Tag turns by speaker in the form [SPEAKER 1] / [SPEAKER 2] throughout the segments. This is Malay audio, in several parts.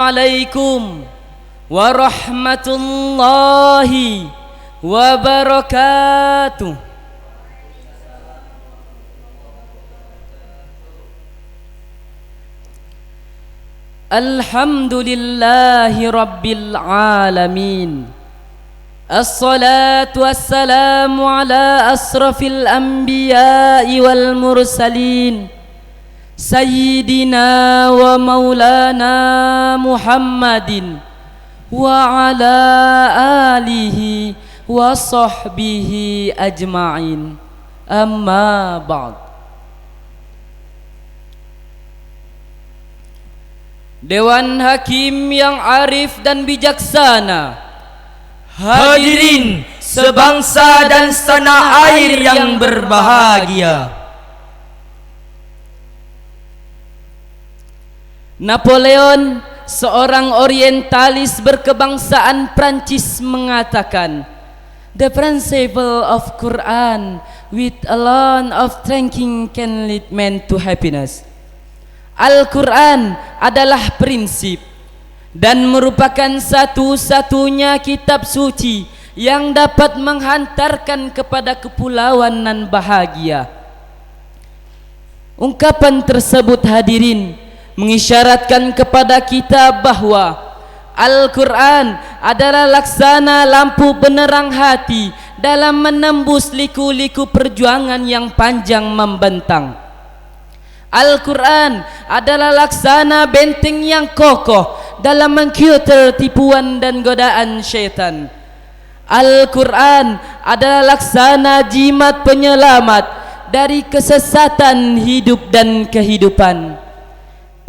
[SPEAKER 1] Assalamualaikum warahmatullahi wabarakatuh. Alhamdulillahi rabbil alamin. Assalatu wassalamu ala asrafil anbiya'i wal mursalin, Sayyidina wa maulana Muhammadin wa ala alihi wa sahbihi ajma'in. Amma ba'd. Dewan Hakim yang arif dan bijaksana, hadirin sebangsa dan setanah air yang berbahagia. Napoleon, seorang orientalis berkebangsaan Prancis, mengatakan, "The principle of Quran with alone of drinking can lead man to happiness." Al-Quran adalah prinsip dan merupakan satu-satunya kitab suci yang dapat menghantarkan kepada kepulauan nan bahagia. Ungkapan tersebut, hadirin, mengisyaratkan kepada kita bahwa Al-Quran adalah laksana lampu penerang hati dalam menembus liku-liku perjuangan yang panjang membentang. Al-Quran adalah laksana benteng yang kokoh dalam mengcounter tipuan dan godaan syaitan. Al-Quran adalah laksana jimat penyelamat dari kesesatan hidup dan kehidupan.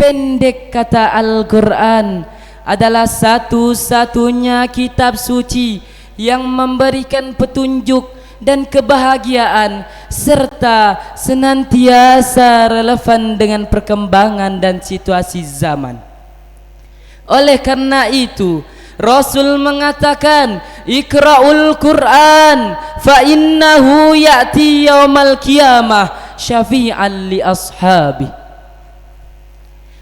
[SPEAKER 1] Pendek kata, Al-Quran adalah satu-satunya kitab suci yang memberikan petunjuk dan kebahagiaan serta senantiasa relevan dengan perkembangan dan situasi zaman. Oleh karena itu, Rasul mengatakan, "Iqra'ul Qur'an fa innahu ya'ti yaumal qiyamah syafi'an li ashabi."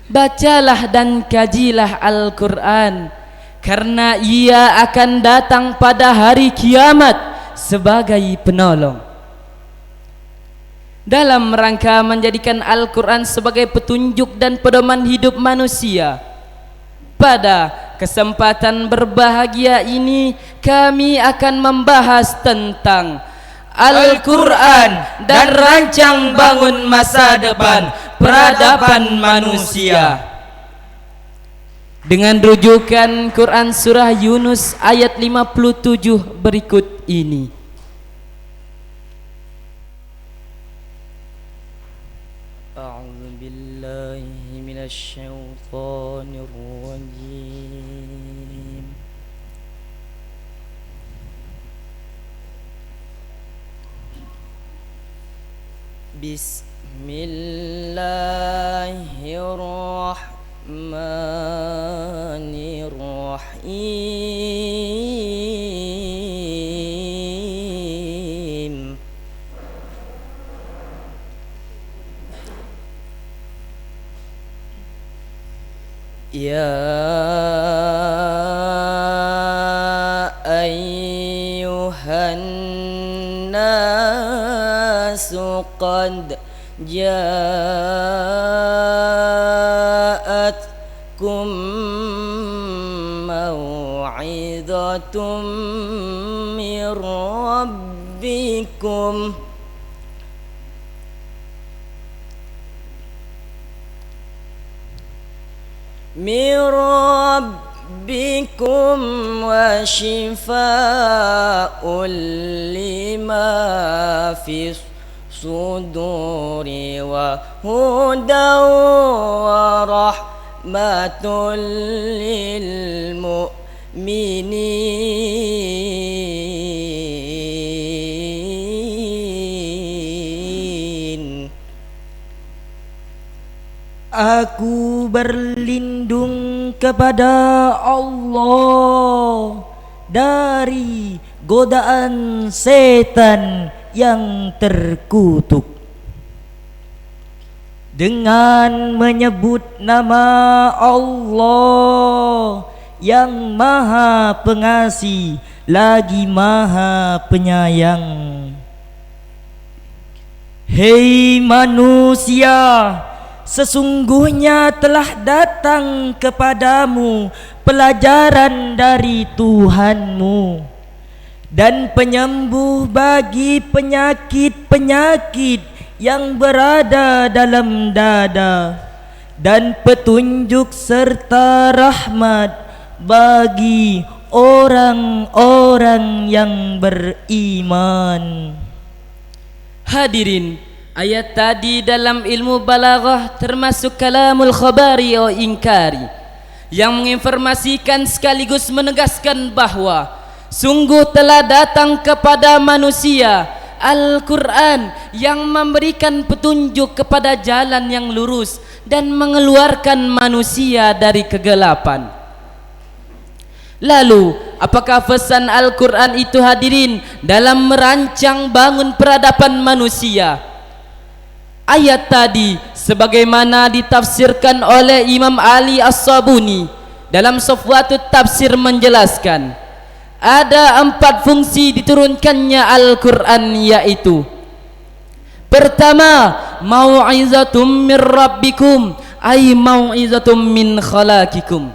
[SPEAKER 1] Bacalah dan kajilah Al-Quran, karena ia akan datang pada hari kiamat sebagai penolong. Dalam rangka menjadikan Al-Quran sebagai petunjuk dan pedoman hidup manusia, pada kesempatan berbahagia ini kami akan membahas tentang Al-Quran dan rancang bangun masa depan peradaban manusia. Dengan rujukan Quran surah Yunus ayat 57 berikut ini. A'udzu billahi minasy syaithanir rajim. Bismillahirrahmanirrahim. Ya ayyuhan nasu qad ja'atkum mau'izatum mir rabbikum wa shifaa'un lima fis suduri wa hudaw wa rahmatul lil mu'minin. Aku berlindung kepada Allah dari godaan setan yang terkutuk.
[SPEAKER 2] dengan menyebut nama Allah yang Maha Pengasih lagi Maha Penyayang. Hei manusia, sesungguhnya telah datang kepadamu pelajaran dari Tuhanmu dan penyembuh bagi penyakit-penyakit yang berada dalam dada, dan petunjuk serta rahmat bagi orang-orang yang beriman.
[SPEAKER 1] Hadirin, ayat tadi dalam ilmu balaghah termasuk kalamul khabari atau ingkari, yang menginformasikan sekaligus menegaskan bahwa sungguh telah datang kepada manusia Al-Quran yang memberikan petunjuk kepada jalan yang lurus dan mengeluarkan manusia dari kegelapan. Lalu, apakah pesan Al-Quran itu hadirin dalam merancang bangun peradaban manusia? Ayat tadi sebagaimana ditafsirkan oleh Imam Ali As-Sabuni dalam Safwatut Tafsir menjelaskan, ada 4 fungsi diturunkannya Al-Quran, yaitu pertama, mau'izatum min rabbikum, ay mau'izatum min khalaqikum.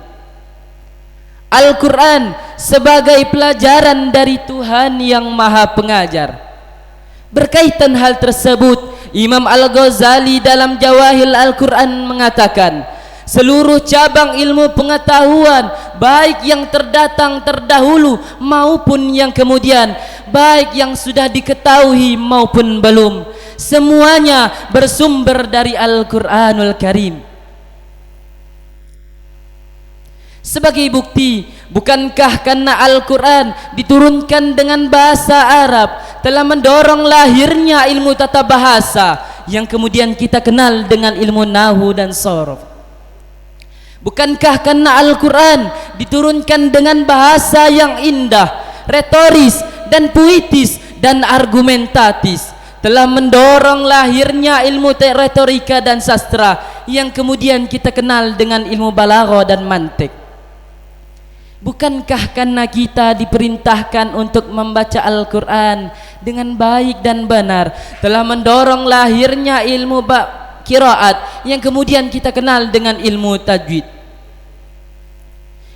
[SPEAKER 1] Al-Quran sebagai pelajaran dari Tuhan yang Maha Pengajar. Berkaitan hal tersebut, Imam Al-Ghazali dalam Jawahir Al-Quran mengatakan, seluruh cabang ilmu pengetahuan, baik yang terdatang terdahulu maupun yang kemudian, baik yang sudah diketahui maupun belum, semuanya bersumber dari Al-Quranul Karim. Sebagai bukti, bukankah karena Al-Quran diturunkan dengan bahasa Arab telah mendorong lahirnya ilmu tata bahasa yang kemudian kita kenal dengan ilmu nahwu dan sharaf? Bukankah karena Al-Quran diturunkan dengan bahasa yang indah, retoris dan puitis dan argumentatis telah mendorong lahirnya ilmu retorika dan sastra yang kemudian kita kenal dengan ilmu balaghah dan mantik? Bukankah karena kita diperintahkan untuk membaca Al-Quran dengan baik dan benar telah mendorong lahirnya ilmu qiraat yang kemudian kita kenal dengan ilmu tajwid?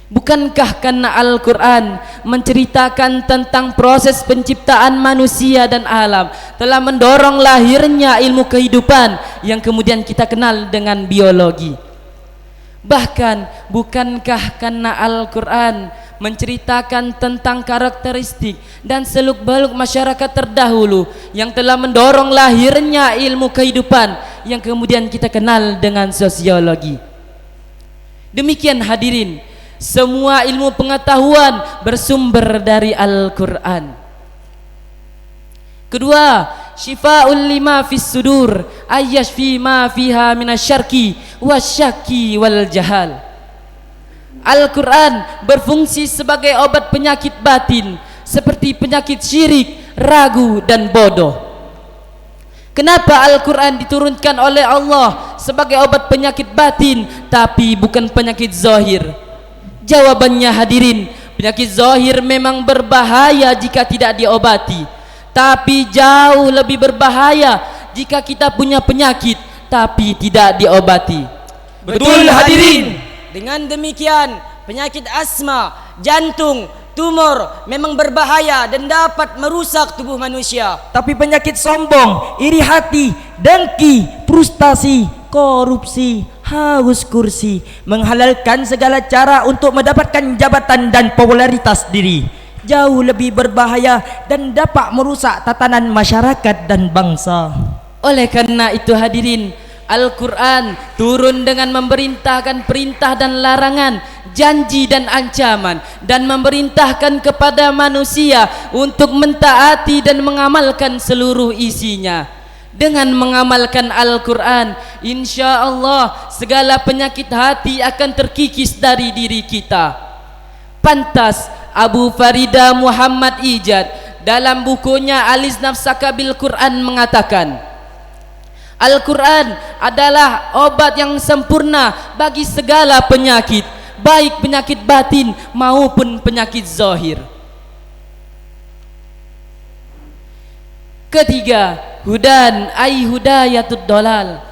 [SPEAKER 1] Bukankah karena Al-Quran menceritakan tentang proses penciptaan manusia dan alam telah mendorong lahirnya ilmu kehidupan yang kemudian kita kenal dengan biologi? Bahkan bukankah karena Al-Quran menceritakan tentang karakteristik dan seluk-beluk masyarakat terdahulu yang telah mendorong lahirnya ilmu kehidupan yang kemudian kita kenal dengan sosiologi? Demikian hadirin, semua ilmu pengetahuan bersumber dari Al-Quran. Kedua, syifa'ul lima fis sudur, ayyashfi ma fiha minasyarki wasyaki wal jahal. Al-Quran berfungsi sebagai obat penyakit batin seperti penyakit syirik, ragu dan bodoh. Kenapa Al-Quran diturunkan oleh Allah sebagai obat penyakit batin tapi bukan penyakit zahir? Jawabannya hadirin, penyakit zahir memang berbahaya jika tidak diobati, tapi jauh lebih berbahaya jika kita punya penyakit tapi tidak diobati.
[SPEAKER 2] Betul hadirin. Dengan demikian, penyakit asma, jantung, tumor memang berbahaya dan dapat merusak tubuh manusia. Tapi penyakit sombong, iri hati, dengki, frustasi, korupsi, haus kursi menghalalkan segala cara untuk mendapatkan jabatan dan popularitas diri, jauh lebih berbahaya dan dapat merusak tatanan masyarakat dan bangsa.
[SPEAKER 1] Oleh karena itu hadirin, Al-Quran turun dengan memerintahkan perintah dan larangan, janji dan ancaman, dan memerintahkan kepada manusia untuk mentaati dan mengamalkan seluruh isinya. Dengan mengamalkan Al-Quran, insya Allah segala penyakit hati akan terkikis dari diri kita. Pantas Abu Farida Muhammad Ijad dalam bukunya Alis Nafsaka Bil Quran mengatakan, Al-Quran adalah obat yang sempurna bagi segala penyakit, baik penyakit batin maupun penyakit zahir. Ketiga, hudan ay hudayatud dolal.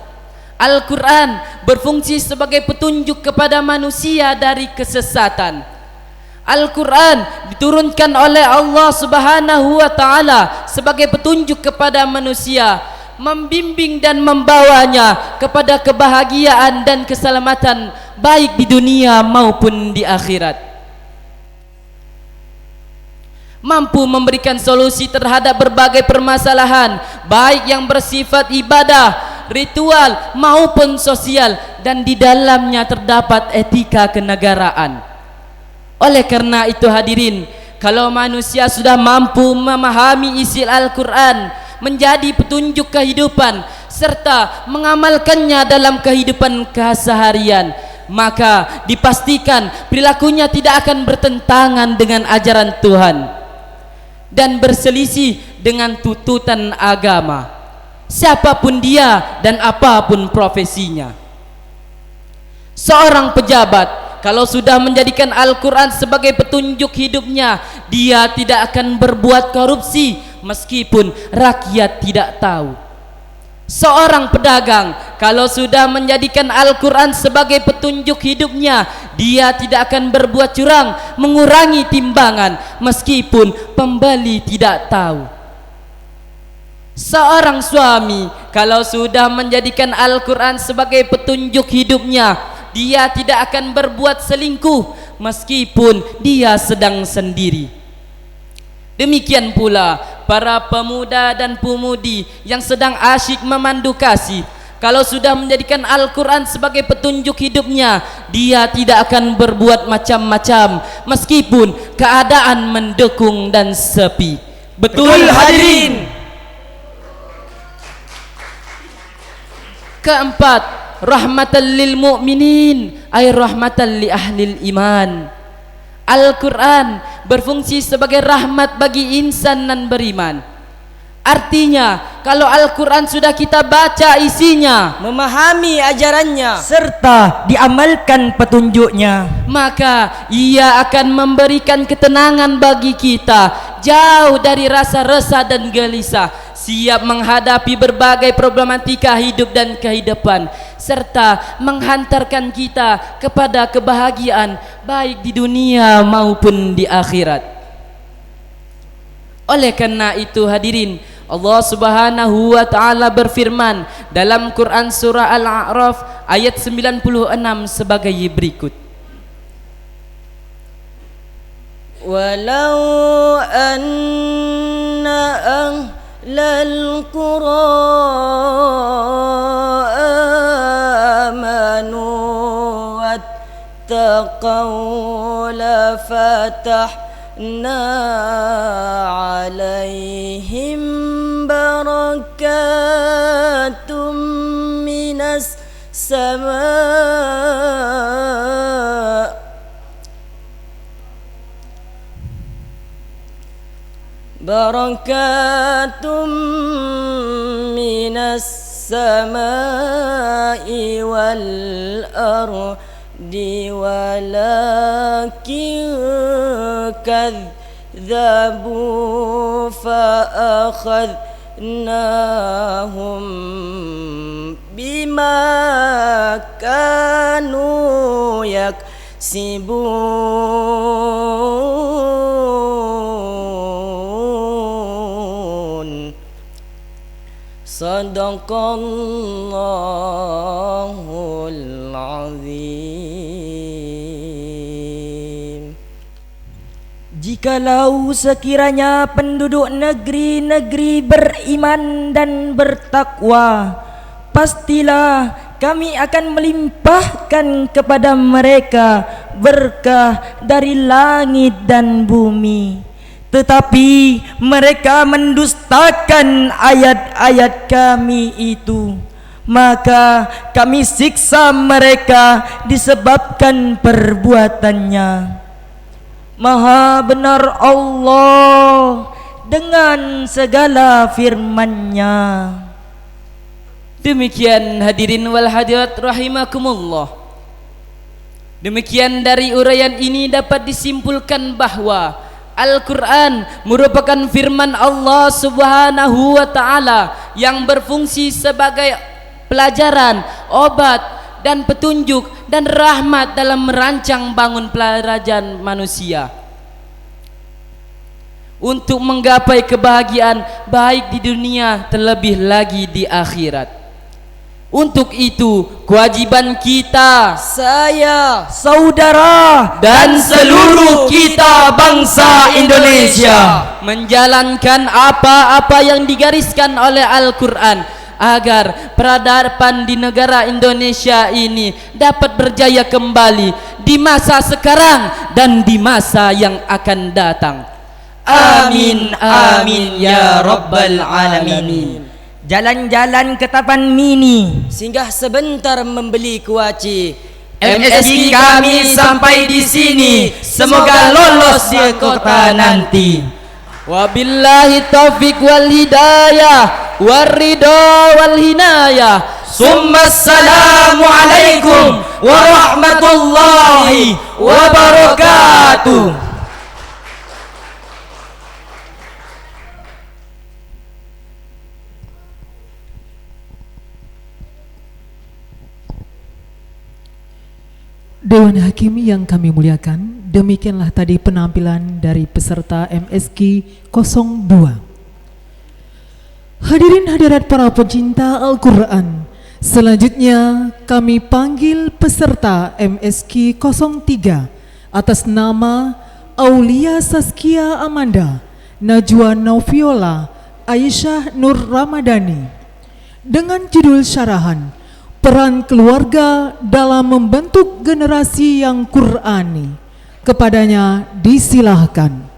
[SPEAKER 1] Al-Quran berfungsi sebagai petunjuk kepada manusia dari kesesatan. Al-Quran diturunkan oleh Allah Subhanahu wa ta'ala sebagai petunjuk kepada manusia, membimbing dan membawanya kepada kebahagiaan dan keselamatan baik di dunia maupun di akhirat. Mampu memberikan solusi terhadap berbagai permasalahan baik yang bersifat ibadah, ritual maupun sosial, dan di dalamnya terdapat etika kenegaraan. Oleh karena itu hadirin, kalau manusia sudah mampu memahami isi Al-Quran menjadi petunjuk kehidupan serta mengamalkannya dalam kehidupan keseharian, maka dipastikan perilakunya tidak akan bertentangan dengan ajaran Tuhan dan berselisih dengan tuntutan agama, siapapun dia dan apapun profesinya. Seorang pejabat kalau sudah menjadikan Al-Quran sebagai petunjuk hidupnya, dia tidak akan berbuat korupsi meskipun rakyat tidak tahu. Seorang pedagang kalau sudah menjadikan Al-Quran sebagai petunjuk hidupnya, dia tidak akan berbuat curang, mengurangi timbangan meskipun pembeli tidak tahu. Seorang suami kalau sudah menjadikan Al-Quran sebagai petunjuk hidupnya, dia tidak akan berbuat selingkuh meskipun dia sedang sendiri. Demikian pula para pemuda dan pemudi yang sedang asyik memandu kasih, kalau sudah menjadikan Al-Quran sebagai petunjuk hidupnya, dia tidak akan berbuat macam-macam meskipun keadaan mendukung dan sepi. Betul hadirin. Keempat, rahmatan lil mu'minin ay rahmatan li ahlil iman. Al-Quran berfungsi sebagai rahmat bagi insan dan beriman. Artinya, kalau Al-Quran sudah kita baca isinya,
[SPEAKER 2] memahami ajarannya,
[SPEAKER 3] serta diamalkan petunjuknya,
[SPEAKER 1] maka ia akan memberikan ketenangan bagi kita, jauh dari rasa resah dan gelisah, siap menghadapi berbagai problematika hidup dan kehidupan, serta menghantarkan kita kepada kebahagiaan baik di dunia maupun di akhirat. Oleh karena itu hadirin, Allah Subhanahu wa ta'ala berfirman dalam Quran surah Al-A'raf ayat 96 sebagai berikut:
[SPEAKER 2] walau anna ahlal qura amanu wattaqaw la fatahna alaihim barakatum minas sama' barakatum minas sama'i wal ardi walakin kadzabu fa akhadnahum bima kanu yaksibun. Sadaqallahul azim.
[SPEAKER 3] jikalau sekiranya penduduk negeri-negeri beriman dan bertakwa, pastilah kami akan melimpahkan kepada mereka berkah dari langit dan bumi. Tetapi mereka mendustakan ayat-ayat kami itu, maka kami siksa mereka disebabkan perbuatannya. Maha benar Allah dengan segala firman-Nya.
[SPEAKER 1] Demikian hadirin wal hadirat rahimakumullah. Demikian dari uraian ini dapat disimpulkan bahwa Al-Quran merupakan firman Allah Subhanahu wa ta'ala yang berfungsi sebagai pelajaran, obat, dan petunjuk dan rahmat dalam merancang bangun pelarajan manusia untuk menggapai kebahagiaan baik di dunia terlebih lagi di akhirat. Untuk itu kewajiban kita,
[SPEAKER 2] Saya
[SPEAKER 3] Saudara
[SPEAKER 1] dan seluruh kita bangsa Indonesia menjalankan apa-apa yang digariskan oleh Al-Quran agar peradaban di negara Indonesia ini dapat berjaya kembali di masa sekarang dan di masa yang akan datang. Amin amin ya rabbal alamin.
[SPEAKER 3] Jalan-jalan ke Tapan Mini,
[SPEAKER 2] singgah sebentar membeli kuaci.
[SPEAKER 1] MSG kami sampai di sini, semoga lolos di kota nanti. Wabillahi taufiq wal hidayah waridho wal hinayah. Assalamu alaikum warahmatullahi wabarakatuh.
[SPEAKER 4] Dewan Hakim yang kami muliakan, demikianlah tadi penampilan dari peserta MSG 02. Hadirin hadirat para pecinta Al-Quran, selanjutnya kami panggil peserta MSG 03 atas nama Aulia Saskia Amanda, Najwa Noviola, Aisyah Nur Ramadhani dengan judul syarahan Peran Keluarga dalam Membentuk Generasi yang Qur'ani. Kepadanya disilahkan.